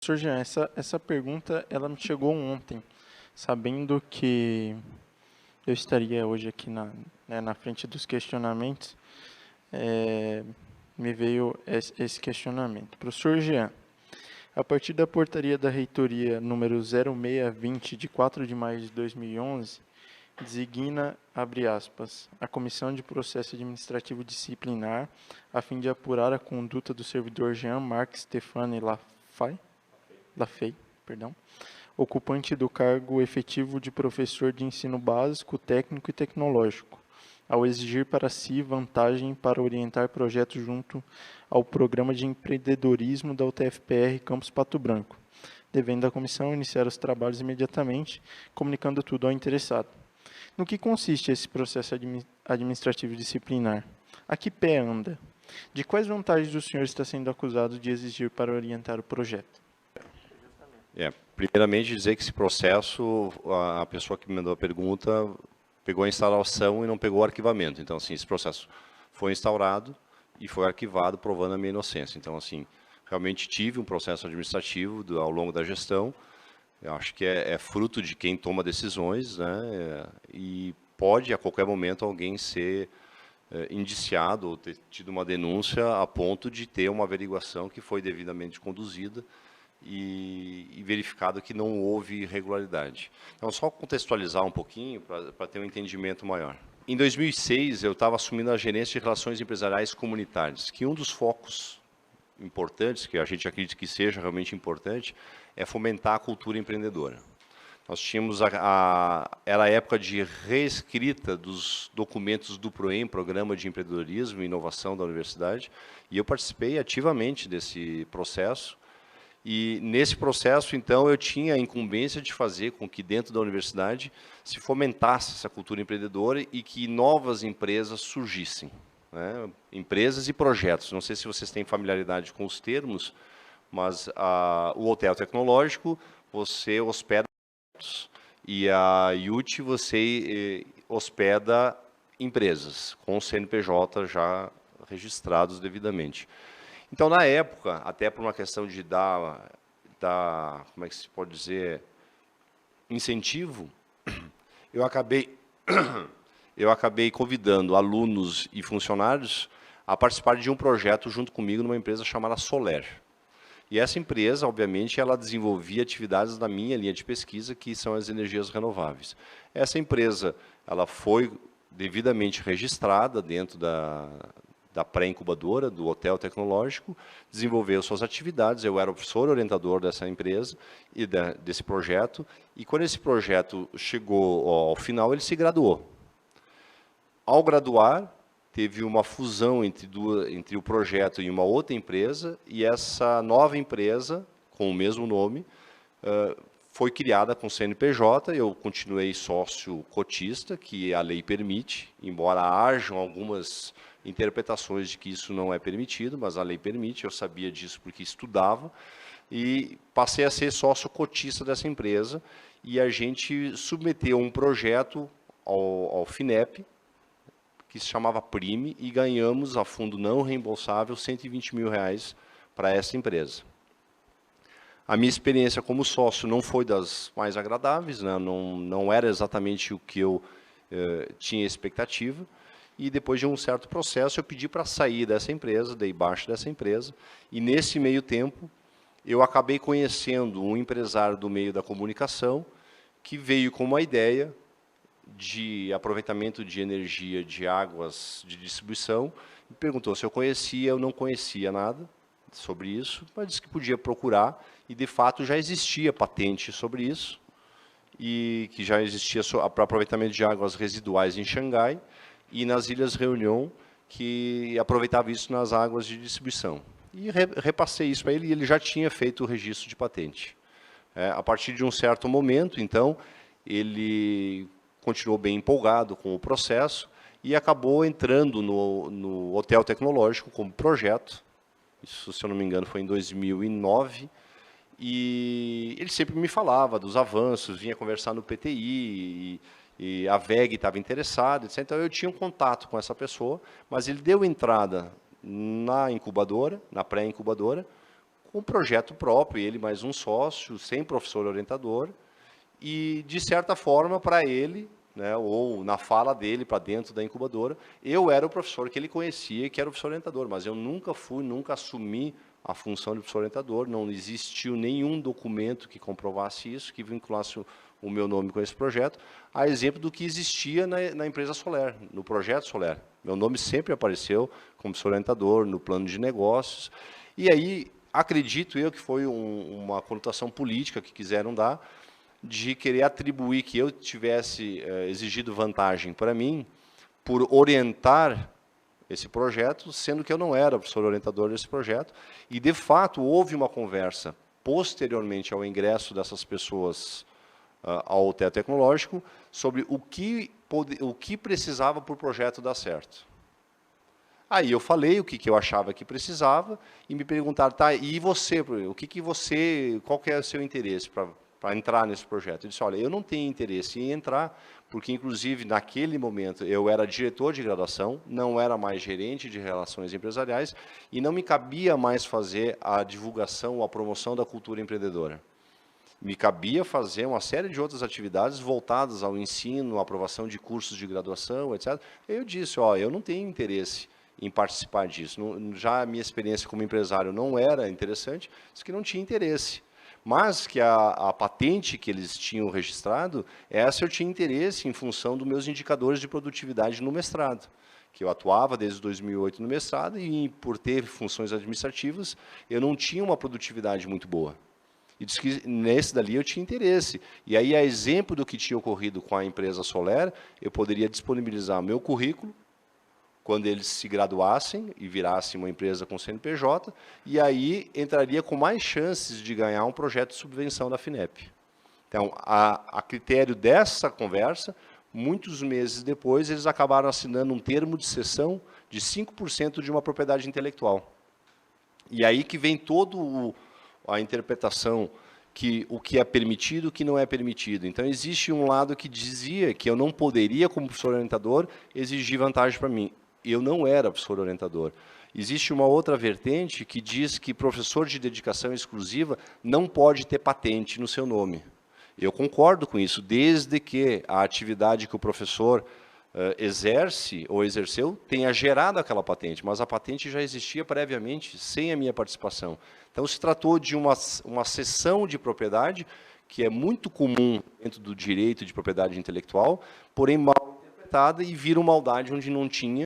Professor Jean, essa pergunta ela me chegou ontem, sabendo que eu estaria hoje aqui na frente dos questionamentos, eh, me veio esse questionamento. Professor Jean, a partir da portaria da reitoria número 0620 de 4 de maio de 2011, designa, abre aspas, a Comissão de Processo Administrativo Disciplinar a fim de apurar a conduta do servidor Jean Marques Stefani Lafay, perdão, ocupante do cargo efetivo de professor de ensino básico, técnico e tecnológico, ao exigir para si vantagem para orientar projetos junto ao Programa de Empreendedorismo da UTFPR Campus Pato Branco, devendo a comissão iniciar os trabalhos imediatamente, comunicando tudo ao interessado. No que consiste esse processo administrativo disciplinar? A que pé anda? De quais vantagens o senhor está sendo acusado de exigir para orientar o projeto? Primeiramente, dizer que esse processo, a pessoa que me mandou a pergunta pegou a instalação e não pegou o arquivamento. Então, assim, esse processo foi instaurado e foi arquivado, provando a minha inocência. Então, assim, realmente tive um processo administrativo ao longo da gestão. Eu acho que é fruto de quem toma decisões, né? E pode, a qualquer momento, alguém ser indiciado ou ter tido uma denúncia a ponto de ter uma averiguação que foi devidamente conduzida e verificado que não houve irregularidade. Então, só contextualizar um pouquinho para ter um entendimento maior. Em 2006, eu estava assumindo a gerência de relações empresariais comunitárias, que um dos focos importantes, que a gente acredita que seja realmente importante, é fomentar a cultura empreendedora. Nós tínhamos, era a época de reescrita dos documentos do PROEM, Programa de Empreendedorismo e Inovação da Universidade, e eu participei ativamente desse processo. E nesse processo, então, eu tinha a incumbência de fazer com que dentro da universidade se fomentasse essa cultura empreendedora e que novas empresas surgissem, né? Empresas e projetos. Não sei se vocês têm familiaridade com os termos, mas o hotel tecnológico, você hospeda e a IUT, você hospeda empresas com CNPJ já registrados devidamente. Então, na época, até por uma questão de dar como é que se pode dizer, incentivo, eu acabei convidando alunos e funcionários a participar de um projeto junto comigo numa empresa chamada Soler. E essa empresa, obviamente, ela desenvolvia atividades da minha linha de pesquisa, que são as energias renováveis. Essa empresa, ela foi devidamente registrada dentro da pré-incubadora, do hotel tecnológico, desenvolveu suas atividades. Eu era o professor orientador dessa empresa e desse projeto, e quando esse projeto chegou ao final, ele se graduou. Ao graduar, teve uma fusão entre o projeto e uma outra empresa, e essa nova empresa, com o mesmo nome, foi criada com CNPJ. Eu continuei sócio cotista, que a lei permite, embora hajam algumas interpretações de que isso não é permitido, mas a lei permite. Eu sabia disso porque estudava, e passei a ser sócio cotista dessa empresa, e a gente submeteu um projeto ao FINEP, que se chamava PRIME, e ganhamos, a fundo não reembolsável, R$120 mil para essa empresa. A minha experiência como sócio não foi das mais agradáveis, né? Não era exatamente o que eu tinha expectativa, e depois de um certo processo eu pedi para sair dessa empresa, dei baixa dessa empresa, e nesse meio tempo eu acabei conhecendo um empresário do meio da comunicação que veio com uma ideia de aproveitamento de energia de águas de distribuição, me perguntou se eu conhecia. Eu não conhecia nada sobre isso, mas disse que podia procurar, e de fato já existia patente sobre isso, e que já existia para aproveitamento de águas residuais em Xangai e nas Ilhas Reunion, que aproveitava isso nas águas de distribuição. E repassei isso para ele, e ele já tinha feito o registro de patente. A partir de um certo momento, então, ele continuou bem empolgado com o processo e acabou entrando no hotel tecnológico como projeto. Isso, se eu não me engano, foi em 2009. E ele sempre me falava dos avanços, vinha conversar no PTI, e a VEG estava interessada, etc. Então, eu tinha um contato com essa pessoa, mas ele deu entrada na incubadora, na pré-incubadora, com um projeto próprio, ele mais um sócio, sem professor orientador, e, de certa forma, para ele, né, ou na fala dele para dentro da incubadora, eu era o professor que ele conhecia, que era o professor orientador, mas eu nunca assumi a função de professor orientador, não existiu nenhum documento que comprovasse isso, que vinculasse o meu nome com esse projeto, a exemplo do que existia na empresa Soler, no projeto Soler. Meu nome sempre apareceu como professor orientador, no plano de negócios, e aí acredito eu que foi uma conotação política que quiseram dar, de querer atribuir que eu tivesse exigido vantagem para mim por orientar esse projeto, sendo que eu não era professor orientador desse projeto. E, de fato, houve uma conversa posteriormente ao ingresso dessas pessoas ao TEA Tecnológico sobre o que precisava para o projeto dar certo. Aí eu falei o que eu achava que precisava e me perguntaram, tá, e você, qual que é o seu interesse para entrar nesse projeto? Eu disse, olha, eu não tenho interesse em entrar, porque, inclusive, naquele momento, eu era diretor de graduação, não era mais gerente de relações empresariais, e não me cabia mais fazer a divulgação, a promoção da cultura empreendedora. Me cabia fazer uma série de outras atividades voltadas ao ensino, à aprovação de cursos de graduação, etc. Eu disse, ó, eu não tenho interesse em participar disso. Já a minha experiência como empresário não era interessante, disse que não tinha interesse. Mas que a patente que eles tinham registrado, essa eu tinha interesse em função dos meus indicadores de produtividade no mestrado, que eu atuava desde 2008 no mestrado e, por ter funções administrativas, eu não tinha uma produtividade muito boa. E disse que nesse dali eu tinha interesse. E aí, a exemplo do que tinha ocorrido com a empresa Soler, eu poderia disponibilizar meu currículo, quando eles se graduassem e virassem uma empresa com CNPJ, e aí entraria com mais chances de ganhar um projeto de subvenção da FINEP. Então, a critério dessa conversa, muitos meses depois, eles acabaram assinando um termo de cessão de 5% de uma propriedade intelectual. E aí que vem toda a interpretação que o que é permitido e o que não é permitido. Então, existe um lado que dizia que eu não poderia, como professor orientador, exigir vantagem para mim. Eu não era professor orientador. Existe uma outra vertente que diz que professor de dedicação exclusiva não pode ter patente no seu nome. Eu concordo com isso, desde que a atividade que o professor exerce ou exerceu tenha gerado aquela patente, mas a patente já existia previamente, sem a minha participação. Então, se tratou de uma cessão de propriedade, que é muito comum dentro do direito de propriedade intelectual, porém mal interpretada e vira uma maldade onde não tinha,